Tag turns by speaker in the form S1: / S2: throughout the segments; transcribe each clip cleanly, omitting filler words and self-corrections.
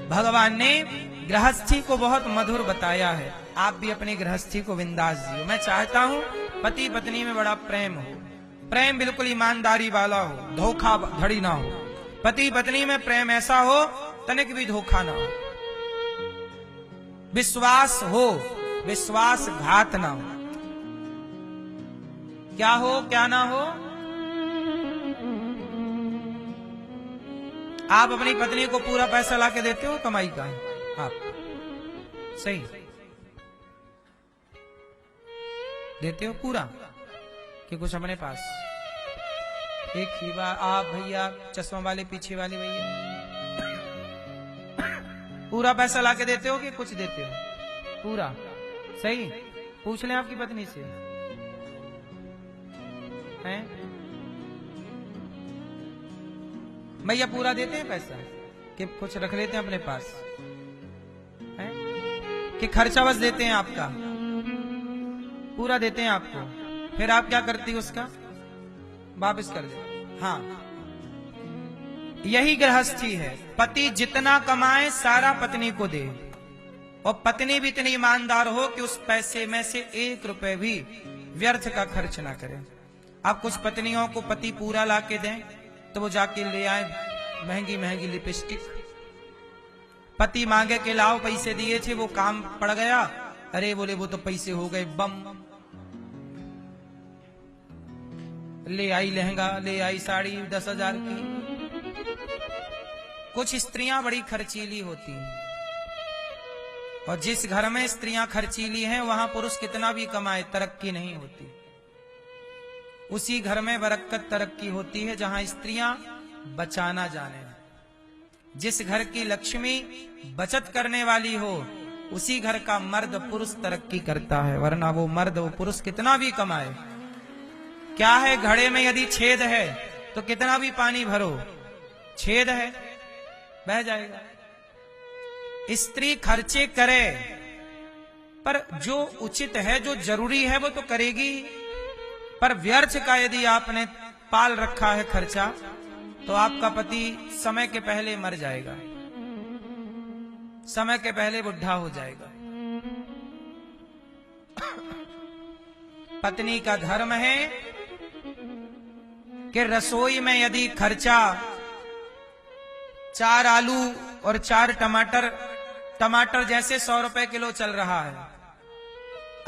S1: भगवान ने गृहस्थी को बहुत मधुर बताया है। आप भी अपनी गृहस्थी को बिंदास जियो। मैं चाहता हूं पति पत्नी में बड़ा प्रेम हो, प्रेम बिल्कुल ईमानदारी वाला हो, धोखा धड़ी ना हो। पति पत्नी में प्रेम ऐसा हो तनिक भी धोखा ना हो, विश्वास हो, विश्वासघात ना हो। क्या हो क्या ना हो? आप अपनी पत्नी को पूरा पैसा लाके देते हो कमाई का? आप सही देते हो पूरा कि कुछ अपने पास? एक ही बार आप भैया चश्मा वाले पीछे वाले भैया पूरा पैसा लाके देते हो कि कुछ देते हो? पूरा। सही पूछ लें आपकी पत्नी से, हैं भैया पूरा देते हैं पैसा कि कुछ रख लेते हैं अपने पास? हैं कि खर्चा बस देते हैं आपका? पूरा देते हैं आपको, फिर आप क्या करती उसका? वापस कर दे। हाँ, यही गृहस्थी है। पति जितना कमाए सारा पत्नी को दे, और पत्नी भी इतनी ईमानदार हो कि उस पैसे में से 1 रुपए भी व्यर्थ का खर्च ना करे। आप कुछ पत्नियों को पति पूरा लाके दें तो वो जाके ले आए महंगी महंगी लिपस्टिक। पति मांगे के लाओ, पैसे दिए थे वो काम पड़ गया, अरे बोले वो तो पैसे हो गए बम। ले आई लहंगा, ले आई साड़ी 10,000 की। कुछ स्त्रियां बड़ी खर्चीली होती हैं, और जिस घर में स्त्रियां खर्चीली हैं वहां पुरुष कितना भी कमाए तरक्की नहीं होती। उसी घर में बरकत तरक्की होती है जहां स्त्रियां बचाना जाने। जिस घर की लक्ष्मी बचत करने वाली हो उसी घर का मर्द पुरुष तरक्की करता है, वरना वो मर्द वो पुरुष कितना भी कमाए, क्या है घड़े में यदि छेद है तो कितना भी पानी भरो, छेद है बह जाएगा। स्त्री खर्चे करे पर जो उचित है जो जरूरी है वो तो करेगी, पर व्यर्थ का यदि आपने पाल रखा है खर्चा तो आपका पति समय के पहले मर जाएगा, समय के पहले बुढ़ा हो जाएगा। पत्नी का धर्म है कि रसोई में यदि खर्चा 4 आलू और 4 टमाटर, टमाटर जैसे 100 रुपए किलो चल रहा है।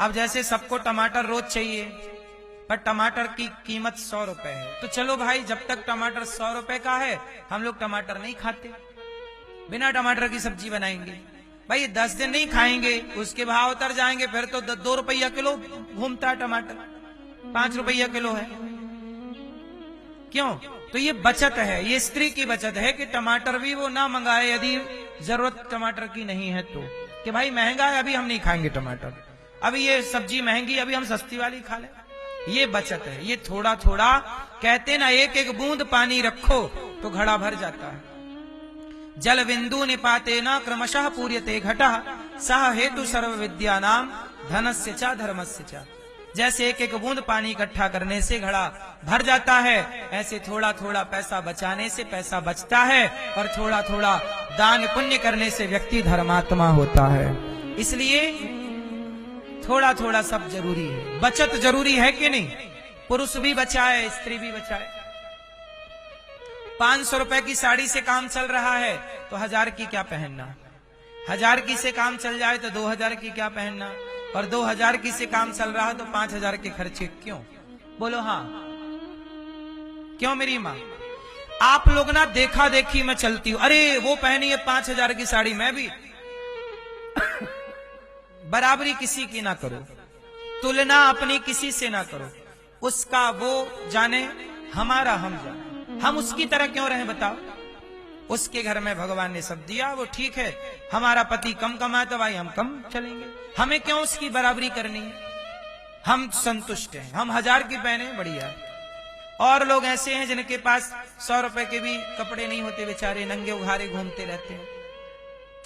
S1: अब जैसे सबको टमाटर रोज चाहिए पर टमाटर की कीमत 100 रुपए है, तो चलो भाई जब तक टमाटर 100 रुपए का है हम लोग टमाटर नहीं खाते, बिना टमाटर की सब्जी बनाएंगे। भाई 10 दिन नहीं खाएंगे, उसके भाव उतर जाएंगे, फिर तो 2 रुपया किलो घूमता है टमाटर, 5 रुपया किलो है। क्यों? तो ये बचत है, ये स्त्री की बचत है कि टमाटर भी वो ना मंगाए यदि जरूरत टमाटर की नहीं है तो, कि भाई महंगा है अभी हम नहीं खाएंगे टमाटर, अभी ये सब्जी महंगी अभी हम सस्ती वाली खा लें। ये बचत है, ये थोड़ा थोड़ा कहते ना, एक एक बूंद पानी रखो तो घड़ा भर जाता है। जल बिंदु निपाते न क्रमशः पूर्यते घटः सह हेतु सर्व विद्या नाम धनस्य च धर्मस्य च। जैसे एक एक बूंद पानी इकट्ठा करने से घड़ा भर जाता है, ऐसे थोड़ा थोड़ा पैसा बचाने से पैसा बचता है, और थोड़ा थोड़ा दान पुण्य करने से व्यक्ति धर्मात्मा होता है। इसलिए थोड़ा थोड़ा सब जरूरी है, बचत जरूरी है कि नहीं? पुरुष भी बचाए स्त्री भी बचाए। 500 रुपए की साड़ी से काम चल रहा है तो 1000 की क्या पहनना, 1000 की से काम चल जाए तो 2000 की क्या पहनना, और 2000 की से काम चल रहा तो 5000 के खर्चे क्यों? बोलो हाँ क्यों मेरी माँ? आप लोग ना देखा देखी में चलती हूं, अरे वो पहनी है 5000 की साड़ी मैं भी। बराबरी किसी की ना करो, तुलना अपनी किसी से ना करो, उसका वो जाने हमारा हम जाने, हम उसकी तरह क्यों रहें बताओ? उसके घर में भगवान ने सब दिया वो ठीक है, हमारा पति कम कमाए तो भाई हम कम चलेंगे, हमें क्यों उसकी बराबरी करनी है? हम संतुष्ट हैं, हम 1000 की पहने बढ़िया। और लोग ऐसे हैं जिनके पास 100 रुपए के भी कपड़े नहीं होते, बेचारे नंगे उघारे घूमते रहते हैं,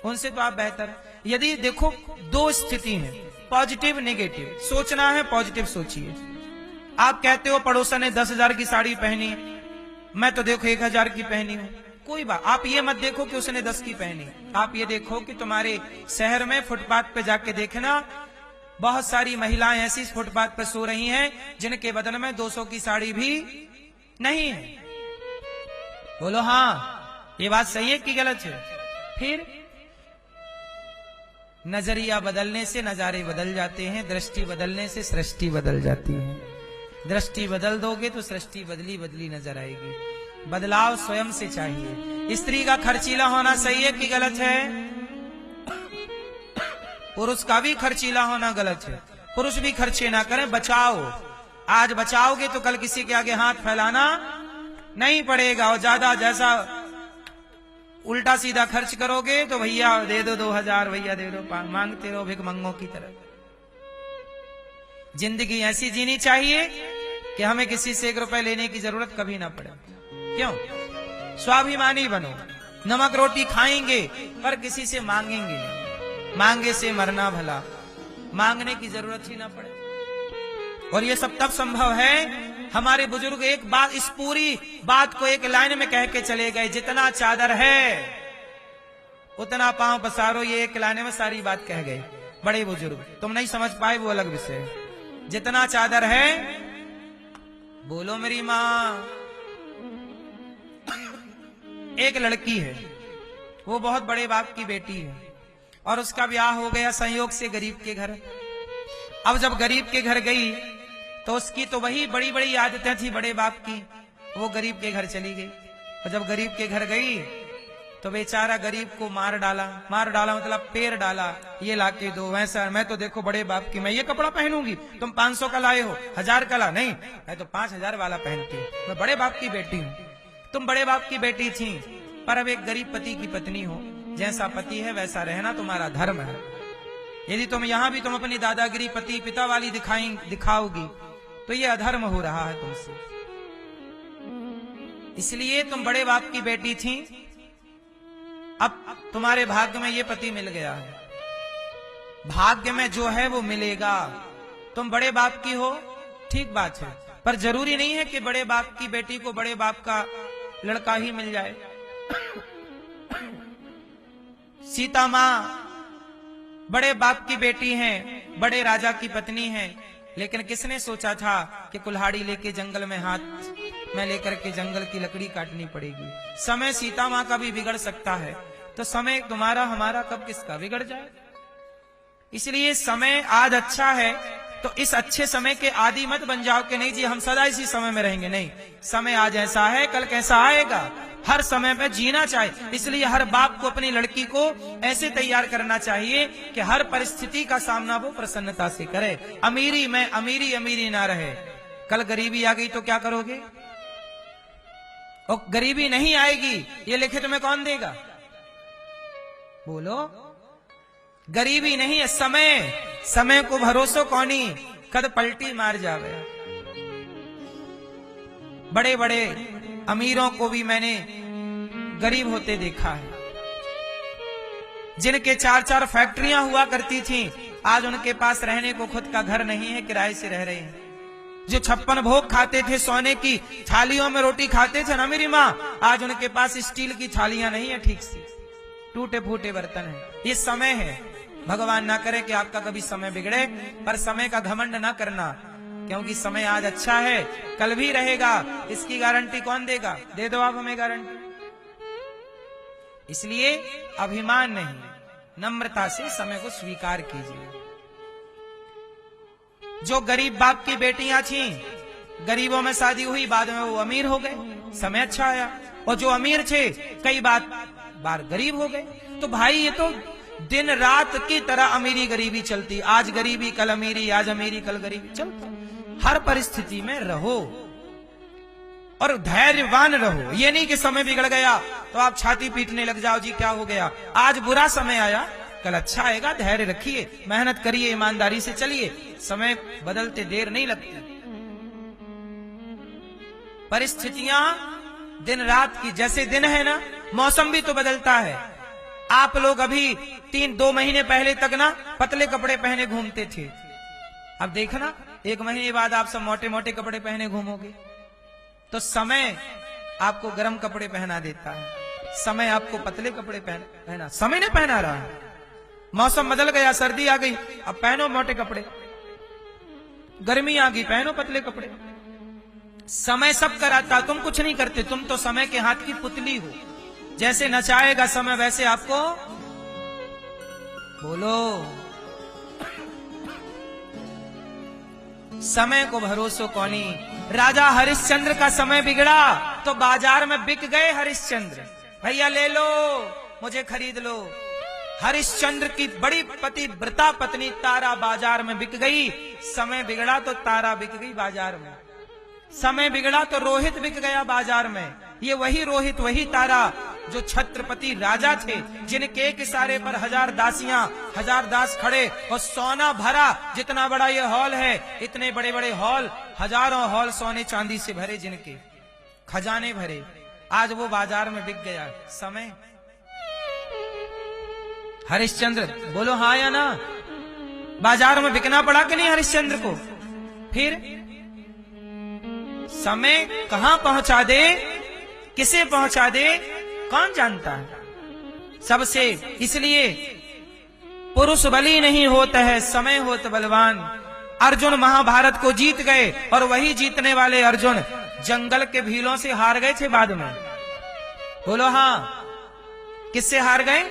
S1: उनसे तो आप बेहतर। यदि देखो 2 स्थिति है, पॉजिटिव नेगेटिव, सोचना है पॉजिटिव सोचिए। आप कहते हो पड़ोसन ने 10,000 की साड़ी पहनी, मैं तो देखो 1000 की पहनी हूं, कोई बात, आप ये मत देखो कि उसने 10 की पहनी, आप ये देखो कि तुम्हारे शहर में फुटपाथ पे जाके देखना, बहुत सारी महिलाएं ऐसी फुटपाथ पे सो रही हैं जिनके बदन में 200 की साड़ी भी नहीं है। बोलो हाँ, ये बात सही है कि गलत है? फिर नजरिया बदलने से नजारे बदल जाते हैं, दृष्टि बदलने से सृष्टि बदल जाती है। दृष्टि बदल दोगे तो सृष्टि बदली बदली नजर आएगी। बदलाव स्वयं से चाहिए। स्त्री का खर्चीला होना सही है कि गलत है? पुरुष का भी खर्चीला होना गलत है। पुरुष भी खर्चे ना करें, बचाओ। आज बचाओगे तो कल किसी के आगे हाथ फैलाना नहीं पड़ेगा। और ज्यादा जैसा उल्टा सीधा खर्च करोगे तो भैया दे दो 2000, भैया दे दो, मांगते रहो भिखमंगों की तरह। जिंदगी ऐसी जीनी चाहिए कि हमें किसी से 1 रुपए लेने की जरूरत कभी ना पड़े। क्यों? स्वाभिमानी बनो। नमक रोटी खाएंगे पर किसी से मांगेंगे नहीं। मांगे से मरना भला, मांगने की जरूरत ही ना पड़े। और ये सब तब संभव है, हमारे बुजुर्ग एक बात, इस पूरी बात को एक लाइन में कह के चले गए, जितना चादर है उतना पांव पसारो। ये एक लाइन में सारी बात कह गए बड़े बुजुर्ग। तुम नहीं समझ पाए वो अलग विषय है। जितना चादर है, बोलो मेरी माँ। एक लड़की है, वो बहुत बड़े बाप की बेटी है और उसका ब्याह हो गया संयोग से गरीब के घर। अब जब गरीब के घर गई तो उसकी तो वही बड़ी बड़ी आदतें थी बड़े बाप की। वो गरीब के घर चली गई और जब गरीब के घर गई तो बेचारा गरीब को मार डाला। मार डाला मतलब पैर डाला, ये लाके दो, वैसा। मैं तो देखो बड़े बाप की, मैं ये कपड़ा पहनूंगी, तुम 500 का लाए हो, 1000 का ला, नहीं मैं तो 5000 वाला पहनती हूँ, मैं बड़े बाप की बेटी हूँ। तुम बड़े बाप की बेटी थी पर अब एक गरीब पति की पत्नी हो। जैसा पति है वैसा रहना तुम्हारा धर्म है। यदि तुम यहाँ भी तुम अपनी दादागिरी पति पिता वाली दिखाओगी तो ये अधर्म हो रहा है तुमसे। इसलिए तुम बड़े बाप की बेटी थी, अब तुम्हारे भाग्य में ये पति मिल गया है। भाग्य में जो है वो मिलेगा। तुम बड़े बाप की हो, ठीक बात है, पर जरूरी नहीं है कि बड़े बाप की बेटी को बड़े बाप का लड़का ही मिल जाए। सीता माँ बड़े बाप की बेटी हैं, बड़े राजा की पत्नी हैं, लेकिन किसने सोचा था कि कुल्हाड़ी लेके जंगल में हाथ में लेकर के जंगल की लकड़ी काटनी पड़ेगी। समय सीता माँ का भी बिगड़ सकता है, तो समय तुम्हारा हमारा कब किसका बिगड़ जाए। इसलिए समय आज अच्छा है तो इस अच्छे समय के आदि मत बन जाओ कि नहीं जी हम सदा इसी समय में रहेंगे। नहीं, समय आज ऐसा है, कल कैसा आएगा। हर समय में जीना चाहिए। इसलिए हर बाप को अपनी लड़की को ऐसे तैयार करना चाहिए कि हर परिस्थिति का सामना वो प्रसन्नता से करे। अमीरी में अमीरी अमीरी ना रहे। कल गरीबी आ गई तो क्या करोगे? और गरीबी नहीं आएगी ये लिखे तुम्हें कौन देगा? बोलो। गरीबी नहीं है, समय। समय को भरोसो कौनी कद पलटी मार जावे। बड़े बड़े अमीरों को भी मैंने गरीब होते देखा है। जिनके 4-4 फैक्ट्रियां हुआ करती थी, आज उनके पास रहने को खुद का घर नहीं है, किराए से रह रहे हैं। जो 56 भोग खाते थे, सोने की थालियों में रोटी खाते थे ना मेरी माँ, आज उनके पास स्टील की थालियां नहीं है, ठीक से टूटे फूटे बर्तन है। ये समय है। भगवान ना करे कि आपका कभी समय बिगड़े, पर समय का घमंड ना करना, क्योंकि समय आज अच्छा है, कल भी रहेगा। इसकी गारंटी कौन देगा? दे दो आप हमें गारंटी। इसलिए अभिमान नहीं, नम्रता से समय को स्वीकार कीजिए। जो गरीब बाप की बेटियां थीं, गरीबों में शादी हुई, बाद में वो अमीर हो गए, समय अच्छा आया। और जो अमीर थे कई बार गरीब हो गए। तो भाई ये तो दिन रात की तरह अमीरी गरीबी चलती। आज गरीबी कल अमीरी, आज अमीरी कल गरीबी, चलता। हर परिस्थिति में रहो और धैर्यवान रहो। ये नहीं कि समय बिगड़ गया तो आप छाती पीटने लग जाओ, जी क्या हो गया। आज बुरा समय आया, कल अच्छा आएगा। धैर्य रखिए, मेहनत करिए, ईमानदारी से चलिए। समय बदलते देर नहीं लगती। परिस्थितियां दिन रात की, जैसे दिन है ना, मौसम भी तो बदलता है। आप लोग अभी 2 महीने पहले तक ना पतले कपड़े पहने घूमते थे। अब देखना 1 महीने बाद आप सब मोटे मोटे कपड़े पहने घूमोगे। तो समय आपको गर्म कपड़े पहना देता है। समय आपको पतले कपड़े पहना, समय ने पहना रहा है। मौसम बदल गया, सर्दी आ गई, अब पहनो मोटे कपड़े, गर्मी आ गई, पहनो पतले कपड़े। समय सब कराता, तुम कुछ नहीं करते, तुम तो समय के हाथ की पुतली हो। जैसे नचाएगा समय वैसे आपको बोलो। समय को भरोसो कौनी। राजा हरिश्चंद्र का समय बिगड़ा तो बाजार में बिक गए हरिश्चंद्र। भैया ले लो, मुझे खरीद लो। हरिश्चंद्र की बड़ी पतिव्रता पत्नी तारा बाजार में बिक गई। समय बिगड़ा तो तारा बिक गई बाजार में। समय बिगड़ा तो रोहित बिक गया बाजार में। ये वही रोहित, वही तारा जो छत्रपति राजा थे, जिनके एक इशारे पर 1000 दासियां, 1000 दास खड़े और सोना भरा। जितना बड़ा ये हॉल है, इतने बड़े बड़े हॉल, हजारों हॉल सोने चांदी से भरे, जिनके खजाने भरे। आज वो बाजार में बिक गया समय। हरिश्चंद्र बोलो हाँ या ना? बाजार में बिकना पड़ा कि नहीं हरिश्चंद्र को? फिर समय कहां पहुंचा दे, किसे पहुंचा दे, कौन जानता है? सबसे इसलिए पुरुष बली नहीं होता है, समय होता बलवान। अर्जुन महाभारत को जीत गए और वही जीतने वाले अर्जुन जंगल के भीलों से हार गए थे बाद में। बोलो हाँ, किससे हार गए?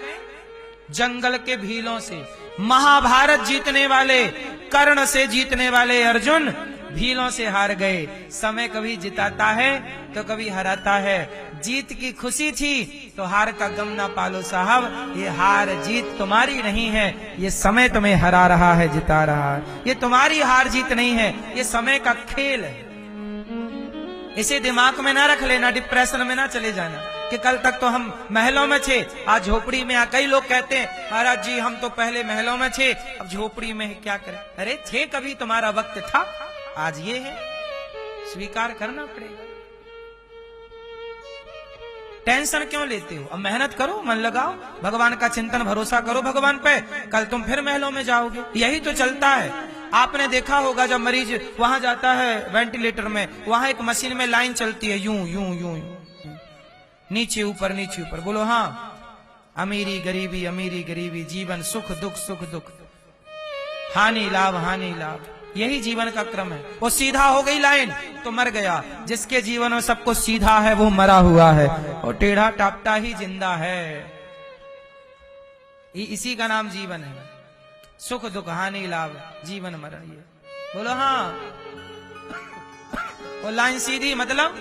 S1: जंगल के भीलों से। महाभारत जीतने वाले, कर्ण से जीतने वाले अर्जुन भीलों से हार गए। समय कभी जिताता है तो कभी हराता है। जीत की खुशी थी तो हार का गम ना पालो साहब। ये हार जीत तुम्हारी नहीं है, ये समय तुम्हें हरा रहा है, जिता रहा है। ये तुम्हारी हार जीत नहीं है, ये समय का खेल है। इसे दिमाग में ना रख लेना, डिप्रेशन में ना चले जाना कि कल तक तो हम महलों में थे, आज झोपड़ी में। कई लोग कहते हैं महाराज जी हम तो पहले महलों में थे, अब झोपड़ी में क्या करें। अरे थे, कभी तुम्हारा वक्त था, आज ये है, स्वीकार करना पड़ेगा। टेंशन क्यों लेते हो? अब मेहनत करो, मन लगाओ, भगवान का चिंतन, भरोसा करो भगवान पे। कल तुम फिर महलों में जाओगे। यही तो चलता है। आपने देखा होगा जब मरीज वहां जाता है वेंटिलेटर में, वहां एक मशीन में लाइन चलती है, यूं यूं यूं, नीचे ऊपर नीचे ऊपर। बोलो हाँ, अमीरी गरीबी, अमीरी गरीबी, जीवन सुख दुख, सुख दुख, हानि लाभ, हानि लाभ। यही जीवन का क्रम है। वो सीधा हो गई लाइन तो मर गया। जिसके जीवन में सबको सीधा है वो मरा हुआ है, और टेढ़ा टापटा ही जिंदा है। इसी का नाम जीवन है। सुख दुख, हानि लाभ, जीवन मरण। ये बोलो हाँ। वो लाइन सीधी मतलब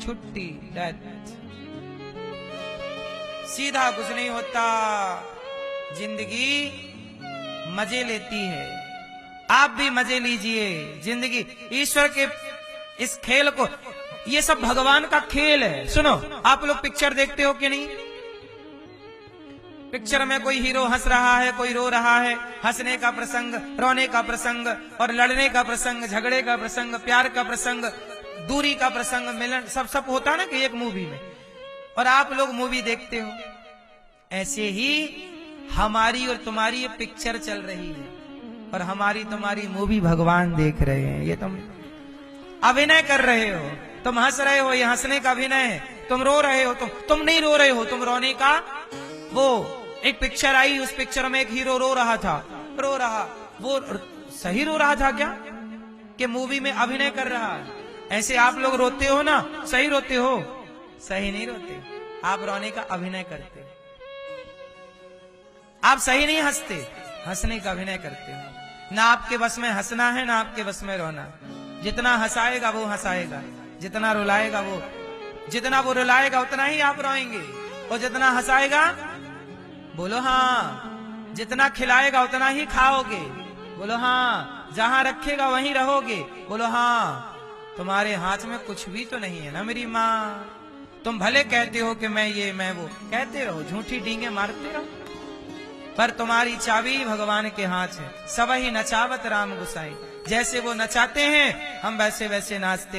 S1: छुट्टी, डेथ। सीधा कुछ नहीं होता। जिंदगी मजे लेती है, आप भी मजे लीजिए। जिंदगी ईश्वर के इस खेल को, ये सब भगवान का खेल है। सुनो, आप लोग पिक्चर देखते हो कि नहीं? पिक्चर में कोई हीरो हंस रहा है, कोई रो रहा है। हंसने का प्रसंग, रोने का प्रसंग, और लड़ने का प्रसंग, झगड़े का प्रसंग, प्यार का प्रसंग, दूरी का प्रसंग, मिलन, सब होता ना कि एक मूवी में। और आप लोग मूवी देखते हो। ऐसे ही हमारी और तुम्हारी ये पिक्चर चल रही है, और हमारी तुम्हारी मूवी भगवान देख रहे हैं। ये तुम अभिनय कर रहे हो, तुम हंस रहे हो, ये हंसने का अभिनय है। तुम रो रहे हो, तुम नहीं रो रहे हो, तुम रोने का। वो एक पिक्चर आई, उस पिक्चर में एक हीरो रो रहा था, रो रहा, वो सही रो रहा था क्या कि मूवी में अभिनय कर रहा है? ऐसे आप लोग रोते हो ना, सही रोते हो? सही नहीं रोते, आप रोने का अभिनय करते हो। आप सही नहीं हंसते, हंसने का अभिनय करते हो। ना आपके बस में हंसना है, ना आपके बस में रोना। जितना हंसाएगा वो हंसाएगा, जितना रुलाएगा वो, जितना वो रुलाएगा उतना ही आप रोएंगे। और जितना हंसाएगा, बोलो हाँ, जितना खिलाएगा उतना ही खाओगे। बोलो हाँ, जहां रखेगा वहीं रहोगे। बोलो हाँ। तुम्हारे हाथ में कुछ भी तो नहीं है ना मेरी माँ। तुम भले कहते हो कि मैं ये मैं वो, कहते रहो, झूठी डींगे मारते रहो, पर तुम्हारी चाबी भगवान के हाथ है। सब ही नचावत राम गुसाई। जैसे वो नचाते हैं हम वैसे वैसे नाचते